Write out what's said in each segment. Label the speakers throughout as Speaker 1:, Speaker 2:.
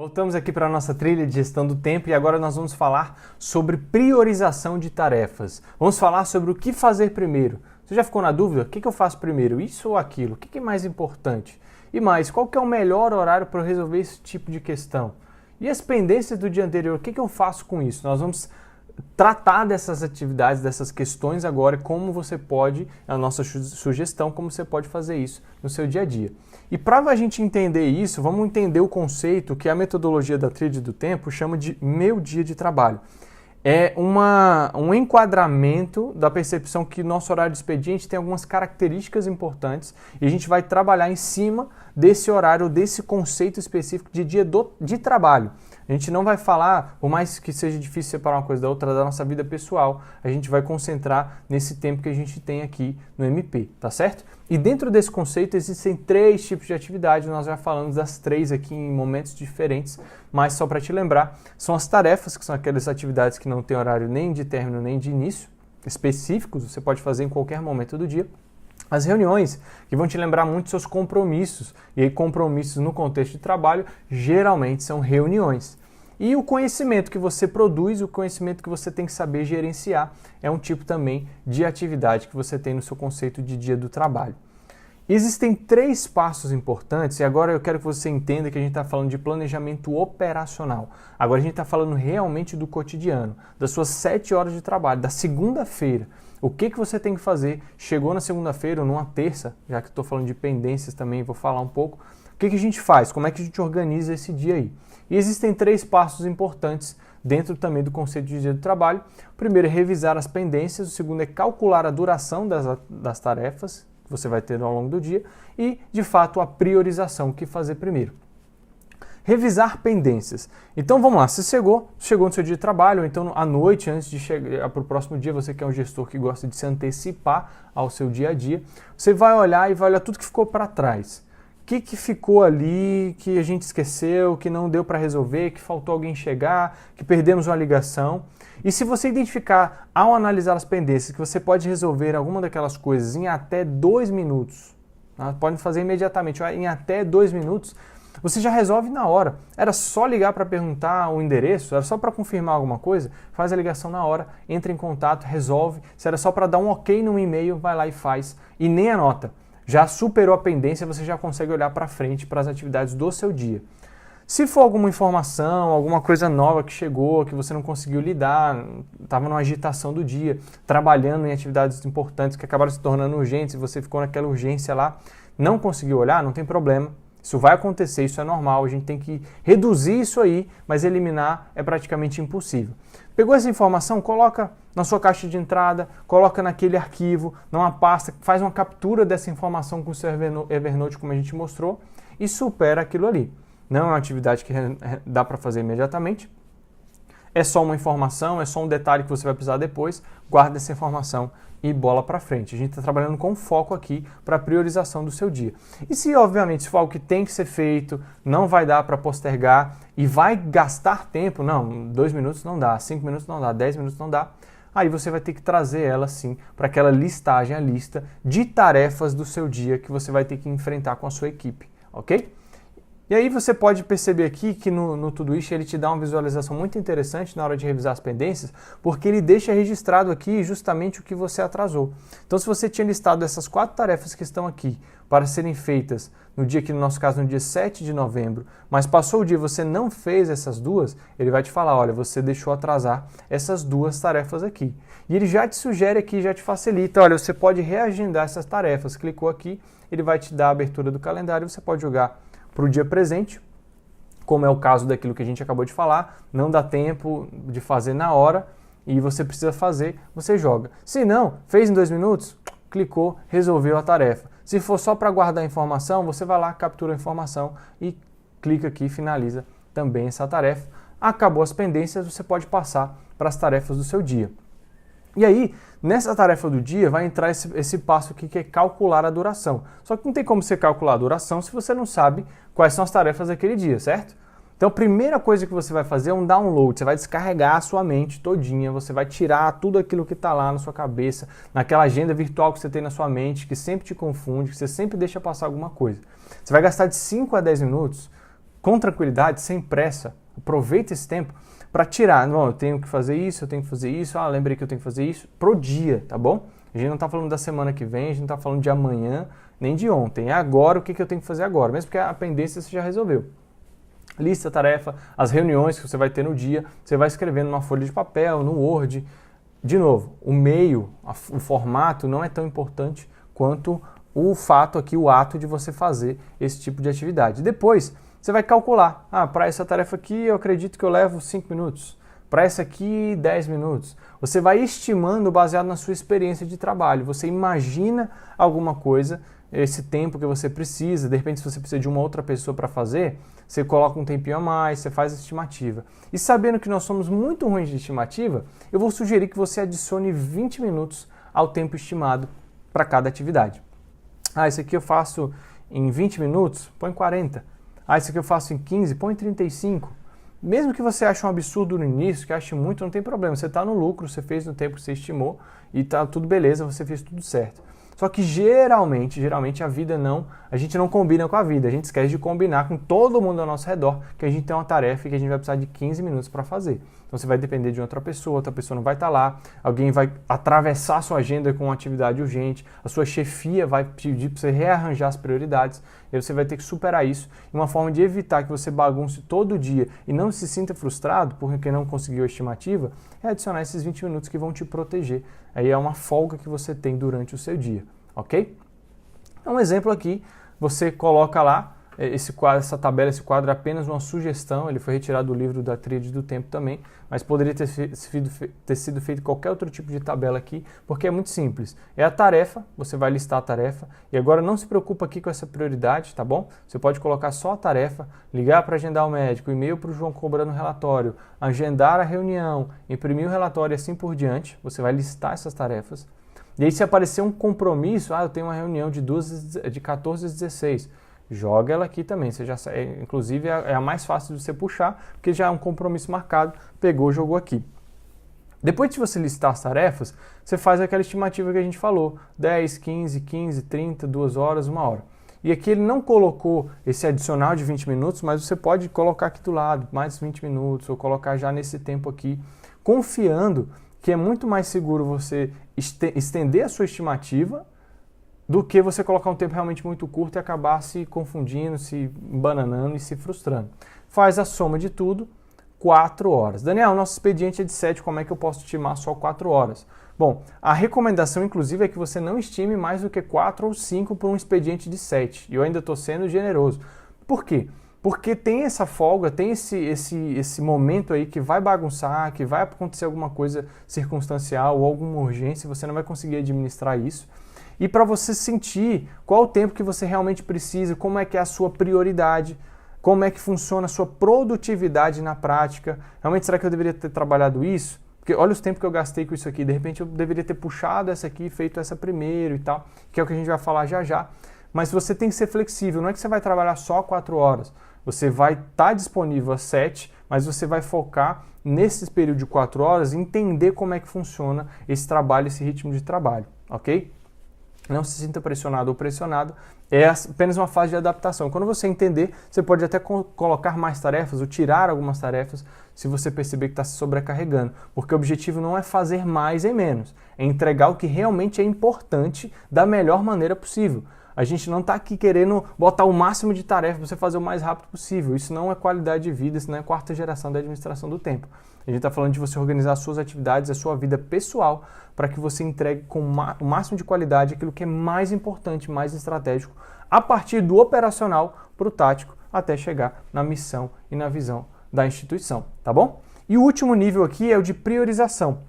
Speaker 1: Voltamos aqui para a nossa trilha de gestão do tempo e agora nós vamos falar sobre priorização de tarefas. Vamos falar sobre o que fazer primeiro. Você já ficou na dúvida? O que eu faço primeiro? Isso ou aquilo? O que é mais importante? E mais, qual que é o melhor horário para eu resolver esse tipo de questão? E as pendências do dia anterior, o que eu faço com isso? Nós vamos tratar dessas atividades, dessas questões agora, como você pode, a nossa sugestão, como você pode fazer isso no seu dia a dia. E para a gente entender isso, vamos entender o conceito que a metodologia da tríade do tempo chama de meu dia de trabalho. É um enquadramento da percepção que nosso horário de expediente tem algumas características importantes e a gente vai trabalhar em cima desse horário, desse conceito específico de dia de trabalho. A gente não vai falar, por mais que seja difícil separar uma coisa da outra, da nossa vida pessoal, a gente vai concentrar nesse tempo que a gente tem aqui no MP, tá certo? E dentro desse conceito existem 3 tipos de atividade, nós já falamos das 3 aqui em momentos diferentes, mas só para te lembrar, são as tarefas, que são aquelas atividades que não tem horário nem de término nem de início, específicos, você pode fazer em qualquer momento do dia. As reuniões, que vão te lembrar muito seus compromissos, e aí compromissos no contexto de trabalho geralmente são reuniões. E o conhecimento que você produz, o conhecimento que você tem que saber gerenciar, é um tipo também de atividade que você tem no seu conceito de dia do trabalho. Existem 3 passos importantes, e agora eu quero que você entenda que a gente está falando de planejamento operacional. Agora a gente está falando realmente do cotidiano, das suas 7 horas de trabalho, da segunda-feira. O que você tem que fazer? Chegou na segunda-feira ou numa terça, já que estou falando de pendências também, vou falar um pouco. O que a gente faz? Como é que a gente organiza esse dia aí? E existem 3 passos importantes dentro também do conceito de dia do trabalho. O primeiro é revisar as pendências, o segundo é calcular a duração das tarefas que você vai ter ao longo do dia e, de fato, a priorização, o que fazer primeiro. Revisar pendências. Então vamos lá, você chegou no seu dia de trabalho, ou então à noite, antes de chegar para o próximo dia, você que é um gestor que gosta de se antecipar ao seu dia a dia, você vai olhar e vai olhar tudo que ficou para trás. O que ficou ali, que a gente esqueceu, que não deu para resolver, que faltou alguém chegar, que perdemos uma ligação. E se você identificar, ao analisar as pendências, que você pode resolver alguma daquelas coisas em até 2 minutos, tá? Pode fazer imediatamente, em até 2 minutos, você já resolve na hora. Era só ligar para perguntar o endereço, era só para confirmar alguma coisa, faz a ligação na hora, entra em contato, resolve. Se era só para dar um ok no e-mail, vai lá e faz. E nem anota. Já superou a pendência, você já consegue olhar para frente para as atividades do seu dia. Se for alguma informação, alguma coisa nova que chegou, que você não conseguiu lidar, estava numa agitação do dia, trabalhando em atividades importantes que acabaram se tornando urgentes e você ficou naquela urgência lá, não conseguiu olhar, não tem problema. Isso vai acontecer, isso é normal, a gente tem que reduzir isso aí, mas eliminar é praticamente impossível. Pegou essa informação, coloca na sua caixa de entrada, coloca naquele arquivo, numa pasta, faz uma captura dessa informação com o seu Evernote, como a gente mostrou, e supera aquilo ali. Não é uma atividade que dá para fazer imediatamente, é só uma informação, é só um detalhe que você vai precisar depois, guarda essa informação e bola para frente. A gente está trabalhando com foco aqui para a priorização do seu dia. E se, obviamente, se for algo que tem que ser feito, não vai dar para postergar e vai gastar tempo, não, 2 minutos não dá, 5 minutos não dá, 10 minutos não dá, aí você vai ter que trazer ela, sim, para aquela listagem, a lista de tarefas do seu dia que você vai ter que enfrentar com a sua equipe, ok? E aí você pode perceber aqui que no Todoist ele te dá uma visualização muito interessante na hora de revisar as pendências, porque ele deixa registrado aqui justamente o que você atrasou. Então se você tinha listado essas 4 tarefas que estão aqui para serem feitas no dia que no nosso caso no dia 7 de novembro, mas passou o dia e você não fez essas 2, ele vai te falar, olha, você deixou atrasar essas 2 tarefas aqui. E ele já te sugere aqui, já te facilita, olha, você pode reagendar essas tarefas. Clicou aqui, ele vai te dar a abertura do calendário, você pode jogar para o dia presente, como é o caso daquilo que a gente acabou de falar, não dá tempo de fazer na hora e você precisa fazer, você joga. Se não, fez em 2 minutos, clicou, resolveu a tarefa. Se for só para guardar a informação, você vai lá, captura a informação e clica aqui e finaliza também essa tarefa. Acabou as pendências, você pode passar para as tarefas do seu dia. E aí, nessa tarefa do dia, vai entrar esse passo aqui que é calcular a duração. Só que não tem como você calcular a duração se você não sabe quais são as tarefas daquele dia, certo? Então, a primeira coisa que você vai fazer é um download. Você vai descarregar a sua mente todinha, você vai tirar tudo aquilo que está lá na sua cabeça, naquela agenda virtual que você tem na sua mente, que sempre te confunde, que você sempre deixa passar alguma coisa. Você vai gastar de 5 a 10 minutos com tranquilidade, sem pressa. Aproveita esse tempo para tirar. Não, eu tenho que fazer isso, lembrei que eu tenho que fazer isso pro dia, tá bom? A gente não está falando da semana que vem, a gente não está falando de amanhã, nem de ontem. É agora o que eu tenho que fazer agora, mesmo porque a pendência você já resolveu. Lista, tarefa, as reuniões que você vai ter no dia, você vai escrevendo numa folha de papel, no Word. De novo, o meio, o formato não é tão importante quanto o fato aqui, o ato de você fazer esse tipo de atividade. Depois, você vai calcular. Para essa tarefa aqui eu acredito que eu levo 5 minutos. Para essa aqui, 10 minutos. Você vai estimando baseado na sua experiência de trabalho. Você imagina alguma coisa, esse tempo que você precisa. De repente, se você precisa de uma outra pessoa para fazer, você coloca um tempinho a mais, você faz a estimativa. E sabendo que nós somos muito ruins de estimativa, eu vou sugerir que você adicione 20 minutos ao tempo estimado para cada atividade. Isso aqui eu faço em 20 minutos, põe 40. Isso aqui eu faço em 15, põe 35. Mesmo que você ache um absurdo no início, que ache muito, não tem problema. Você está no lucro, você fez no tempo que você estimou e está tudo beleza, você fez tudo certo. Só que geralmente a gente não combina com a vida, a gente esquece de combinar com todo mundo ao nosso redor que a gente tem uma tarefa e que a gente vai precisar de 15 minutos para fazer. Então você vai depender de outra pessoa não vai estar lá, alguém vai atravessar a sua agenda com uma atividade urgente, a sua chefia vai pedir para você rearranjar as prioridades, e aí você vai ter que superar isso. E uma forma de evitar que você bagunce todo dia e não se sinta frustrado porque não conseguiu a estimativa é adicionar esses 20 minutos que vão te proteger. Aí é uma folga que você tem durante o seu dia, ok? Um exemplo aqui, você coloca lá essa tabela, esse quadro é apenas uma sugestão, ele foi retirado do livro da Tríade do Tempo também, mas poderia ter sido feito qualquer outro tipo de tabela aqui, porque é muito simples. É a tarefa, você vai listar a tarefa, e agora não se preocupa aqui com essa prioridade, tá bom? Você pode colocar só a tarefa, ligar para agendar o médico, e-mail para o João cobrando o relatório, agendar a reunião, imprimir o relatório e assim por diante, você vai listar essas tarefas. E aí se aparecer um compromisso, eu tenho uma reunião de 14 às 16, joga ela aqui também, inclusive é a mais fácil de você puxar, porque já é um compromisso marcado, pegou, jogou aqui. Depois de você listar as tarefas, você faz aquela estimativa que a gente falou, 10, 15, 30, 2 horas, 1 hora. E aqui ele não colocou esse adicional de 20 minutos, mas você pode colocar aqui do lado, mais 20 minutos, ou colocar já nesse tempo aqui, confiando que é muito mais seguro você estender a sua estimativa do que você colocar um tempo realmente muito curto e acabar se confundindo, se embananando e se frustrando. Faz a soma de tudo, 4 horas. Daniel, nosso expediente é de 7, como é que eu posso estimar só 4 horas? Bom, a recomendação, inclusive, é que você não estime mais do que 4 ou 5 por um expediente de 7. E eu ainda estou sendo generoso. Por quê? Porque tem essa folga, tem esse momento aí que vai bagunçar, que vai acontecer alguma coisa circunstancial ou alguma urgência, você não vai conseguir administrar isso. E para você sentir qual o tempo que você realmente precisa, como é que é a sua prioridade, como é que funciona a sua produtividade na prática. Realmente, será que eu deveria ter trabalhado isso? Porque olha os tempos que eu gastei com isso aqui. De repente, eu deveria ter puxado essa aqui, feito essa primeiro e tal, que é o que a gente vai falar já já. Mas você tem que ser flexível. Não é que você vai trabalhar só 4 horas. Você vai estar disponível às 7, mas você vai focar nesse período de 4 horas e entender como é que funciona esse trabalho, esse ritmo de trabalho, ok? Não se sinta pressionado ou pressionado, é apenas uma fase de adaptação. Quando você entender, você pode até colocar mais tarefas ou tirar algumas tarefas se você perceber que está se sobrecarregando. Porque o objetivo não é fazer mais e menos, é entregar o que realmente é importante da melhor maneira possível. A gente não está aqui querendo botar o máximo de tarefa para você fazer o mais rápido possível. Isso não é qualidade de vida, isso não é quarta geração da administração do tempo. A gente está falando de você organizar as suas atividades, a sua vida pessoal, para que você entregue com o máximo de qualidade aquilo que é mais importante, mais estratégico, a partir do operacional para o tático, até chegar na missão e na visão da instituição, tá bom? E o último nível aqui é o de priorização.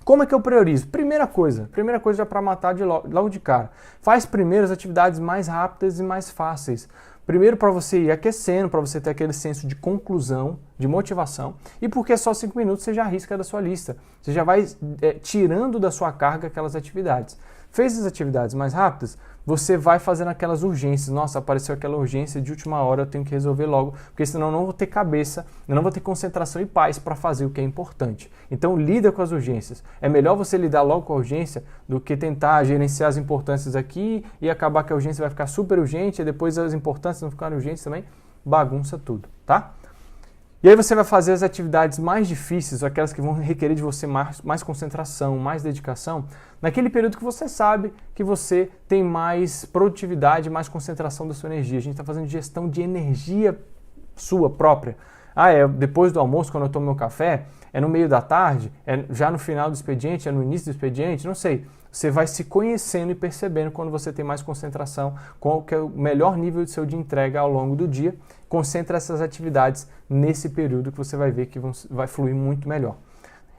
Speaker 1: Como é que eu priorizo? Primeira coisa já para matar logo de cara. Faz primeiro as atividades mais rápidas e mais fáceis. Primeiro para você ir aquecendo, para você ter aquele senso de conclusão, de motivação. E porque é só 5 minutos, você já arrisca da sua lista. Você já vai tirando da sua carga aquelas atividades. Fez as atividades mais rápidas, você vai fazendo aquelas urgências. Nossa, apareceu aquela urgência de última hora, eu tenho que resolver logo, porque senão eu não vou ter cabeça, eu não vou ter concentração e paz para fazer o que é importante. Então lida com as urgências. É melhor você lidar logo com a urgência do que tentar gerenciar as importâncias aqui e acabar que a urgência vai ficar super urgente e depois as importâncias não ficarem urgentes também. bagunça tudo, tá? E aí você vai fazer as atividades mais difíceis, aquelas que vão requerer de você mais concentração, mais dedicação, naquele período que você sabe que você tem mais produtividade, mais concentração da sua energia. A gente está fazendo gestão de energia sua própria. É depois do almoço, quando eu tomo meu café, é no meio da tarde, é já no final do expediente, é no início do expediente, não sei. Você vai se conhecendo e percebendo quando você tem mais concentração, qual que é o melhor nível de seu de entrega ao longo do dia. Concentra essas atividades nesse período que você vai ver que vai fluir muito melhor.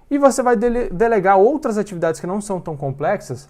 Speaker 1: E você vai delegar outras atividades que não são tão complexas,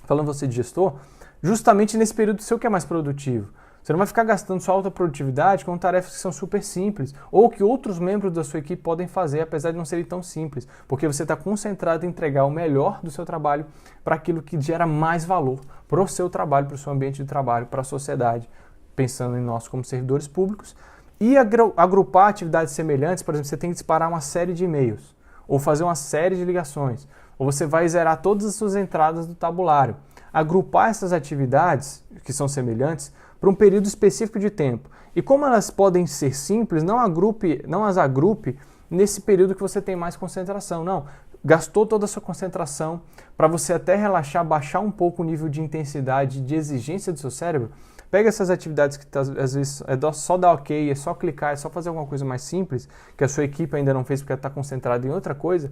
Speaker 1: falando você de gestor, justamente nesse período seu que é mais produtivo. Você não vai ficar gastando sua alta produtividade com tarefas que são super simples ou que outros membros da sua equipe podem fazer, apesar de não serem tão simples, porque você está concentrado em entregar o melhor do seu trabalho para aquilo que gera mais valor para o seu trabalho, para o seu ambiente de trabalho, para a sociedade, pensando em nós como servidores públicos, e agrupar atividades semelhantes. Por exemplo, você tem que disparar uma série de e-mails, ou fazer uma série de ligações, ou você vai zerar todas as suas entradas do tabulário. Agrupar essas atividades, que são semelhantes, para um período específico de tempo. E como elas podem ser simples, não as agrupe nesse período que você tem mais concentração. Não, gastou toda a sua concentração para você até relaxar, baixar um pouco o nível de intensidade, de exigência do seu cérebro. Pega essas atividades que às vezes é só dar ok, é só clicar, é só fazer alguma coisa mais simples, que a sua equipe ainda não fez porque ela está concentrada em outra coisa,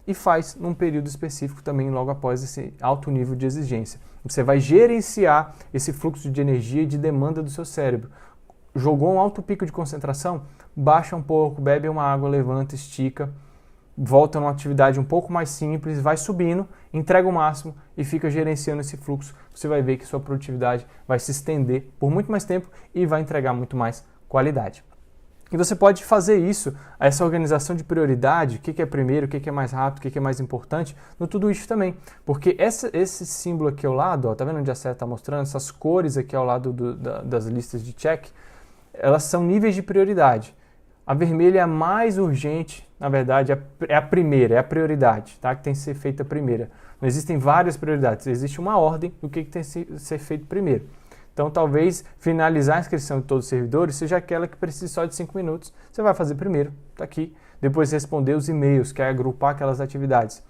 Speaker 1: e faz num período específico também logo após esse alto nível de exigência. Você vai gerenciar esse fluxo de energia e de demanda do seu cérebro. Jogou um alto pico de concentração? Baixa um pouco, bebe uma água, levanta, estica, volta numa atividade um pouco mais simples, vai subindo, entrega o máximo e fica gerenciando esse fluxo. Você vai ver que sua produtividade vai se estender por muito mais tempo e vai entregar muito mais qualidade. E você pode fazer isso, essa organização de prioridade, o que é primeiro, o que é mais rápido, o que é mais importante, no tudo isso também. Porque esse símbolo aqui ao lado, ó, tá vendo onde a seta está mostrando? Essas cores aqui ao lado das listas de check, elas são níveis de prioridade. A vermelha é a mais urgente, na verdade, é a primeira, é a prioridade, tá? Que tem que ser feita primeira. Não existem várias prioridades, existe uma ordem do que tem que ser feito primeiro. Então, talvez finalizar a inscrição de todos os servidores seja aquela que precisa só de 5 minutos. Você vai fazer primeiro, está aqui. Depois responder os e-mails, que é agrupar aquelas atividades.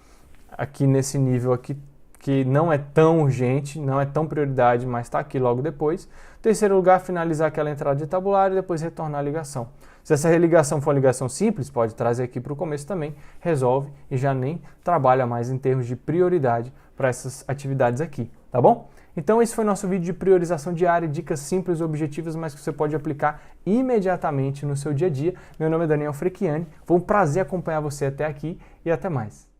Speaker 1: Aqui nesse nível aqui, que não é tão urgente, não é tão prioridade, mas está aqui logo depois. Terceiro lugar, finalizar aquela entrada de tabulário e depois retornar a ligação. Se essa religação for uma ligação simples, pode trazer aqui para o começo também, resolve e já nem trabalha mais em termos de prioridade para essas atividades aqui, tá bom? Então esse foi o nosso vídeo de priorização diária, dicas simples e objetivas, mas que você pode aplicar imediatamente no seu dia a dia. Meu nome é Daniel Frecchiani, foi um prazer acompanhar você até aqui e até mais.